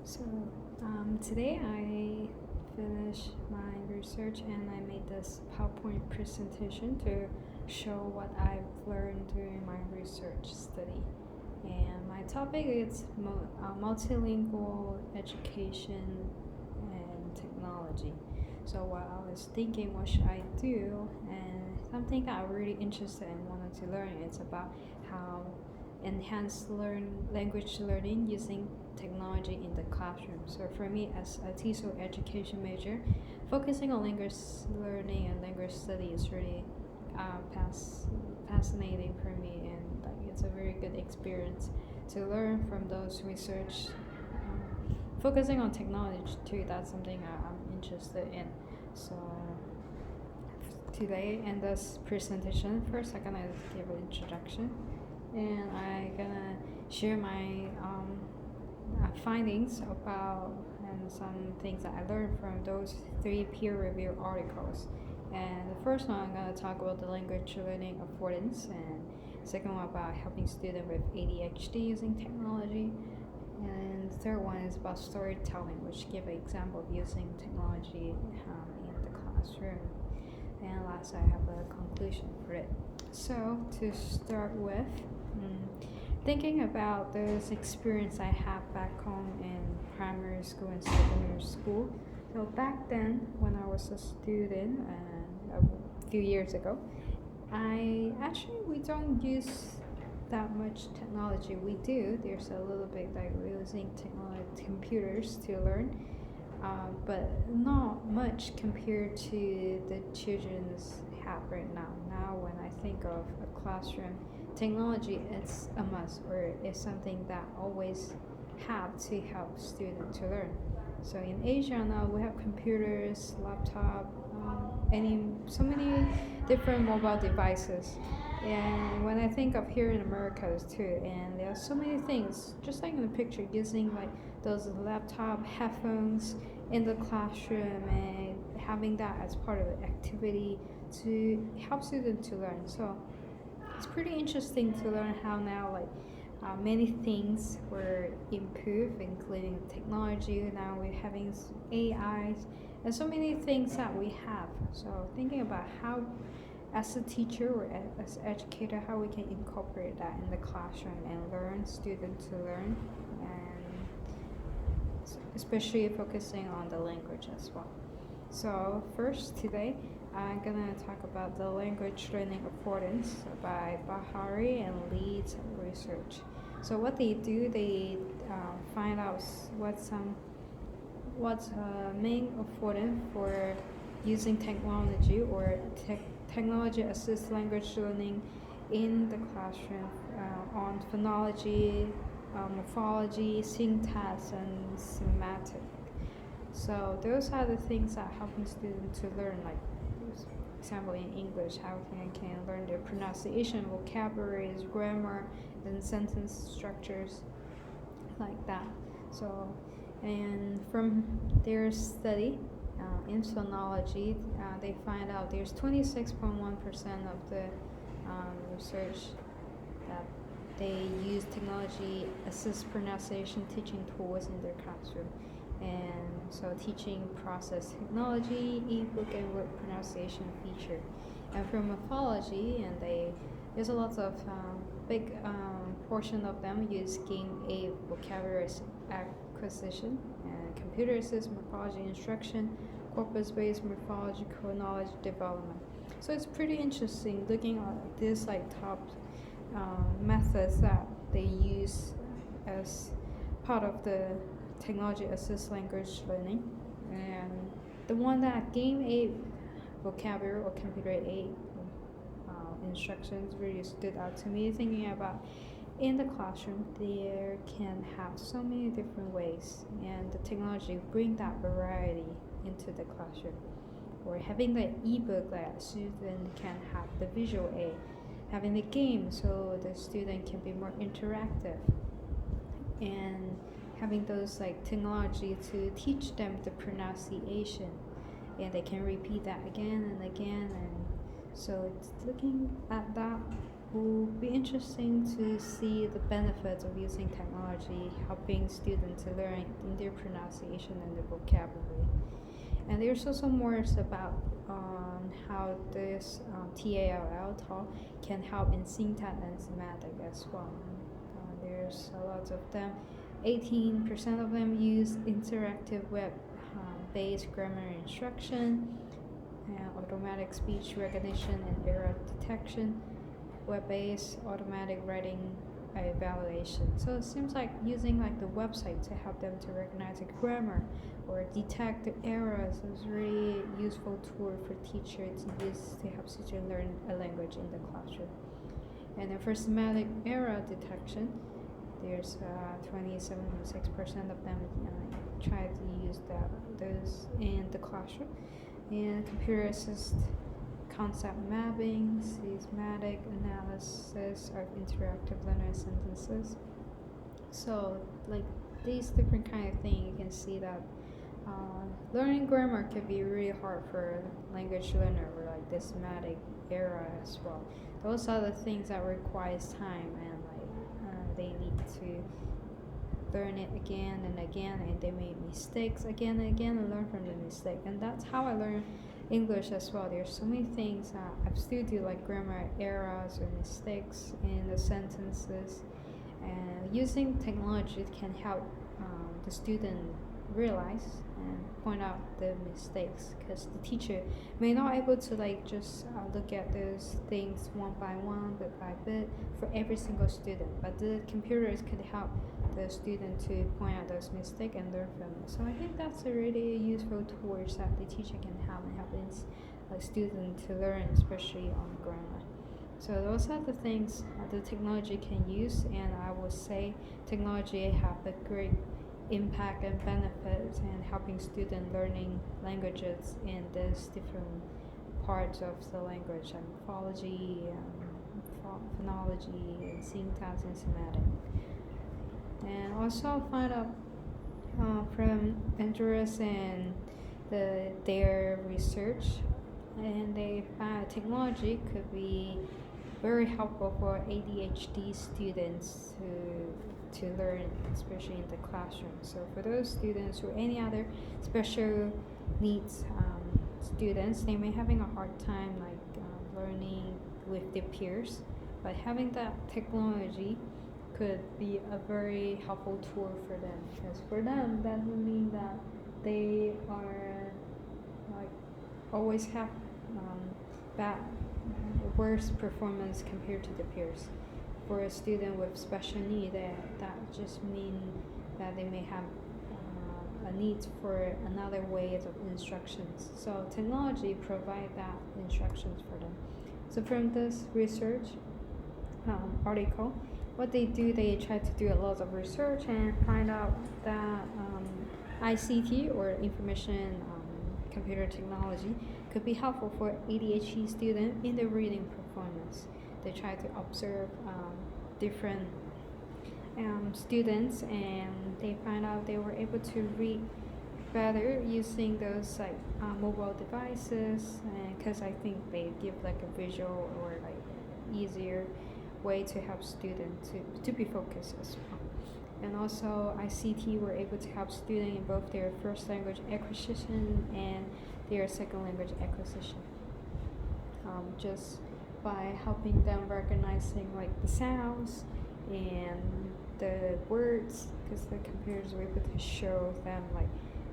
So today I finished my research and I made this PowerPoint presentation to show what I've learned during my research study. And my topic is multilingual education and technology. So while I was thinking what should I do, and something that I'm really interested in wanted to learn is about how enhance language learning using technology in the classroom. So for me, as a TESOL education major, focusing on language learning and language study is really fascinating for me, and like it's a very good experience to learn from those research. Focusing on technology too, that's something I'm interested in. So today in this presentation, first I'm gonna give an introduction and I'm gonna share my findings about and some things that I learned from those 3 peer-reviewed articles. And the first one I'm gonna talk about the language learning affordance, and second one about helping students with ADHD using technology, and the third one is about storytelling, which give an example of using technology in the classroom. And last, I have a conclusion for it. So to start with, thinking about those experience I have back home in primary school and secondary school. So back then, when I was a student, a few years ago, we don't use that much technology. We do. There's a little bit like we're using technology, computers to learn, but not much compared to the children's have right now. Now, when I think of a classroom, technology is a must, or is something that always have to help students to learn. So in Asia now, we have computers, laptop, so many different mobile devices. And when I think of here in America too, and there are so many things, just like in the picture, using like those laptop, headphones in the classroom, and having that as part of the activity to help students to learn. So it's pretty interesting to learn how now many things were improved, including technology. Now we're having AIs and so many things that we have. So thinking about how, as a teacher or as an educator, how we can incorporate that in the classroom and learn students to learn, and especially focusing on the language as well. So first today, I'm gonna talk about the language learning affordance by Bahari and Leeds research. So what they do, they find out what's main affordance for using technology or technology assist language learning in the classroom on phonology, morphology, syntax, and semantic. So those are the things that helping students to learn, like for example in English, how can learn their pronunciation, vocabularies, grammar, and sentence structures like that. So, and from their study in phonology, they find out there's 26.1% of the research that they use technology assist pronunciation teaching tools in their classroom. And so teaching process technology, ebook and word pronunciation feature. And for morphology, and there's a lot of big portion of them use game aid vocabulary acquisition and computer assist morphology instruction, corpus-based morphological knowledge development. So it's pretty interesting looking at this top methods that they use as part of the technology assist language learning. And the one that game aid vocabulary or computer aid instructions really stood out to me, thinking about in the classroom there can have so many different ways, and the technology bring that variety into the classroom. Or having the ebook that student can have the visual aid, having the game so the student can be more interactive, and having those technology to teach them the pronunciation, and they can repeat that again and again. And so it's looking at that will be interesting to see the benefits of using technology, helping students to learn in their pronunciation and their vocabulary. And there's also more about how this TALL talk can help in syntax and semantic as well. There's a lot of them. 18% of them use interactive web-based grammar instruction, automatic speech recognition and error detection, web-based automatic writing evaluation. So it seems like using like the website to help them to recognize the grammar or detect the errors is really useful tool for teachers to use to help students learn a language in the classroom. And then for semantic error detection, there's 27.6% of them try to use those in the classroom. And computer assist concept mapping, systematic analysis of interactive learner sentences. So like these different kind of things, you can see that learning grammar can be really hard for language learner or like the semantic era as well. Those are the things that requires time and like they need to learn it again and again, and they make mistakes again and again and learn from the mistake. And that's how I learn English as well. There's so many things I still do, like grammar errors or mistakes in the sentences, and using technology can help the student realize and point out the mistakes, because the teacher may not able to like just look at those things one by one, bit by bit for every single student, but the computers could help the student to point out those mistakes and learn from it. So I think that's a really useful tool that the teacher can have and help a student to learn, especially on grammar. So those are the things the technology can use, and I would say technology have a great impact and benefits in helping students learning languages in these different parts of the language, and morphology, phonology, and syntax and semantic. And also find out from Andreas and their research, and they found technology could be very helpful for ADHD students to learn, especially in the classroom. So for those students or any other special needs students, they may having a hard time like learning with their peers, but having that technology could be a very helpful tool for them, because for them that would mean that they are like always have bad worse performance compared to the peers. For a student with special need, that just mean that they may have a need for another ways of instructions. So technology provide that instructions for them. So from this research article, what they do, they try to do a lot of research and find out that ICT or information computer technology could be helpful for ADHD students in their reading performance. They try to observe different students, and they find out they were able to read better using those like mobile devices, because I think they give like a visual or like easier way to help students to be focused as well. And also ICT were able to help students in both their first language acquisition and their second language acquisition, just by helping them recognizing like the sounds and the words, because the computers were able to show them like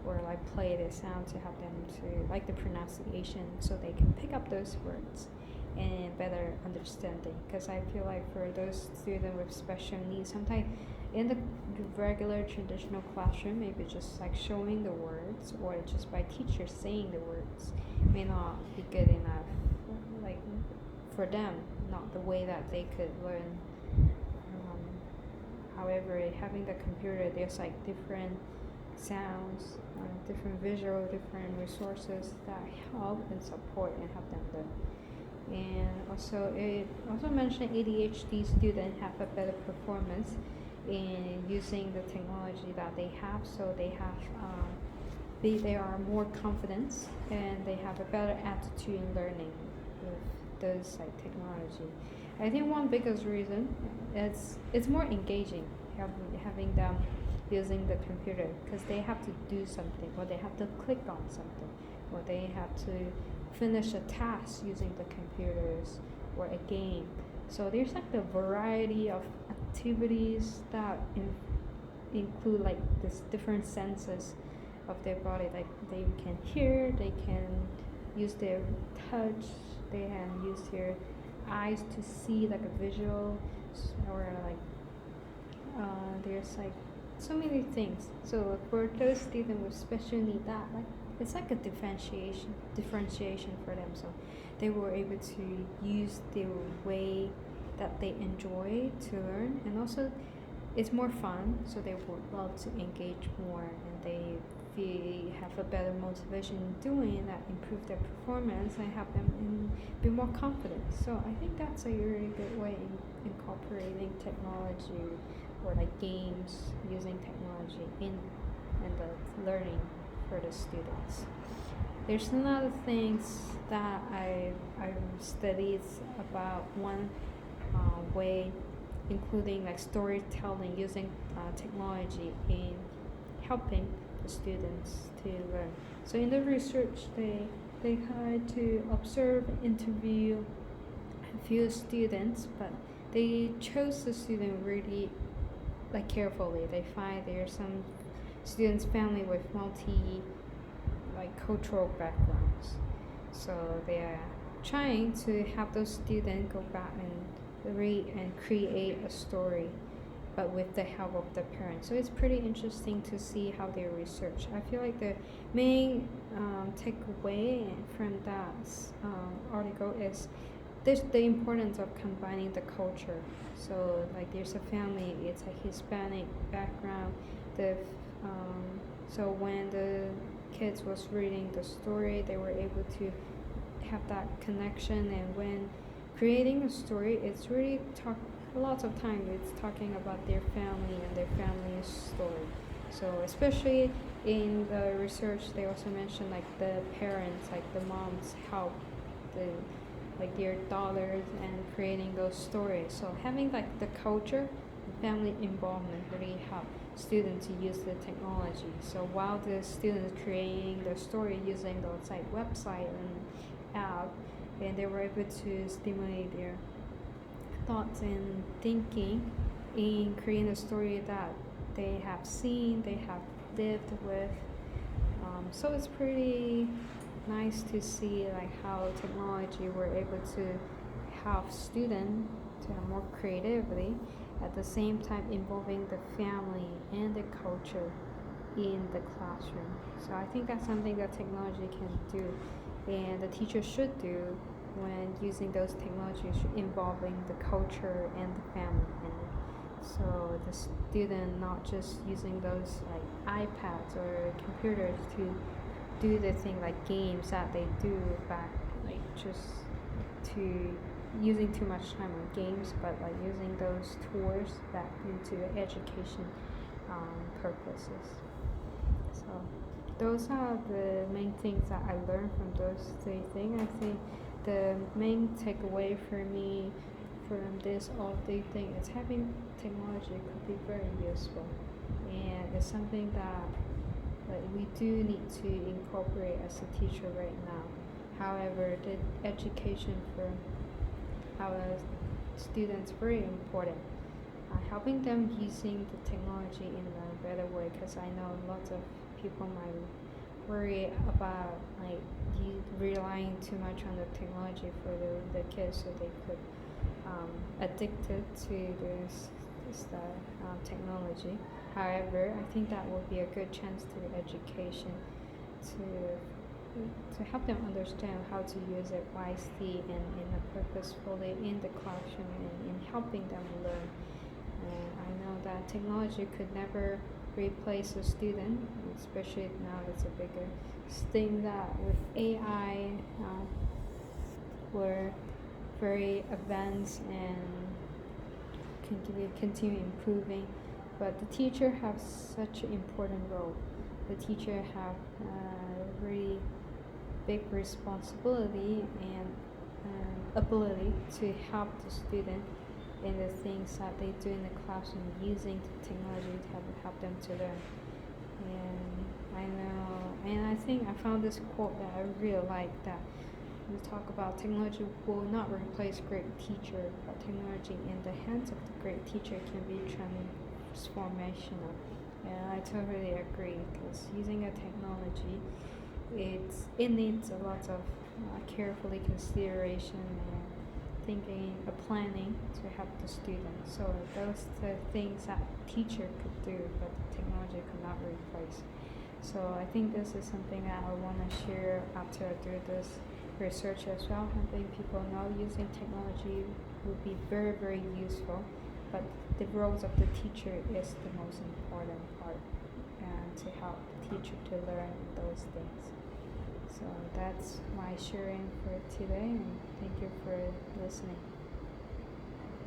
or like play the sound to help them to like the pronunciation, so they can pick up those words and better understanding. Because I feel like for those students with special needs, sometimes in the regular traditional classroom, maybe just like showing the words or just by teachers saying the words may not be good enough, like for them, not the way that they could learn. However, having the computer, there's like different sounds, different visual, different resources that help and support and help them learn. And also, it also mentioned ADHD students have a better performance in using the technology that they have. So they have, they are more confident and they have a better attitude in learning with those like technology. I think one biggest reason is it's more engaging having them using the computer because they have to do something or they have to click on something or they have to finish a task using the computers or a game. So there's like the variety of activities that include like this different senses of their body. Like they can hear, they can use their touch, they can use their eyes to see like a visual, or like there's like so many things. So for those students with special need, that like it's like a differentiation for them. So they were able to use their way that they enjoy to learn, and also it's more fun. So they would love to engage more, and they have a better motivation in doing that, improve their performance, and have them be more confident. So I think that's a really good way in incorporating technology or like games using technology in the learning for the students. There's another things that I've studied about one way, including like storytelling using technology in helping the students to learn. So in the research, they had to observe, interview a few students, but they chose the student really like carefully. They find there are some students family with multi like cultural backgrounds, so they are trying to have those students go back and read and create a story, but with the help of the parents. So it's pretty interesting to see how they research. I feel like the main takeaway from that article is there's the importance of combining the culture. So like there's a family, it's a Hispanic background. So when the kids was reading the story, they were able to have that connection. And when creating a story, it's really lots of time it's talking about their family and their family's story. So especially in the research, they also mentioned like the parents, like the moms help the like their daughters and creating those stories. So having like the culture, family involvement really help students to use the technology. So while the students creating the story using those like website and app, and they were able to stimulate their thoughts and thinking in creating a story that they have seen, they have lived with. So it's pretty nice to see like how technology were able to help students to have more creativity, at the same time involving the family and the culture in the classroom. So I think that's something that technology can do, and the teacher should do when using those technologies involving the culture and the family. And so the student not just using those like iPads or computers to do the thing like games that they do back, like just to using too much time on games, but like using those tools back into education purposes. So those are the main things that I learned from those three things. I think the main takeaway for me from this all day thing is having technology could be very useful, and it's something that we do need to incorporate as a teacher right now. However, the education for our students is very important. Helping them using the technology in a better way, because I know lots of people might worry about like relying too much on the technology for the kids, so they could addicted to this technology. However, I think that would be a good chance to education to help them understand how to use it wisely and in a purposefully in the classroom, and in helping them learn. And I know that technology could never replace a student, especially now it's a bigger thing that with AI we're very advanced and continue improving. But the teacher has such an important role. The teacher have a really big responsibility, and ability to help the student in the things that they do in the classroom using technology to help them to learn. And I know, and I think I found this quote that I really like, that we talk about technology will not replace great teacher, but technology in the hands of the great teacher can be transformational. And I totally agree, because using a technology, it needs a lot of carefully consideration and thinking, planning to help the student. So those the things that teacher could do, but technology could not replace. So I think this is something that I want to share after I do this research as well. I think people know using technology would be very, very useful, but the roles of the teacher is the most important part, and to help the teacher to learn those things. So that's my sharing for today, and thank you for listening.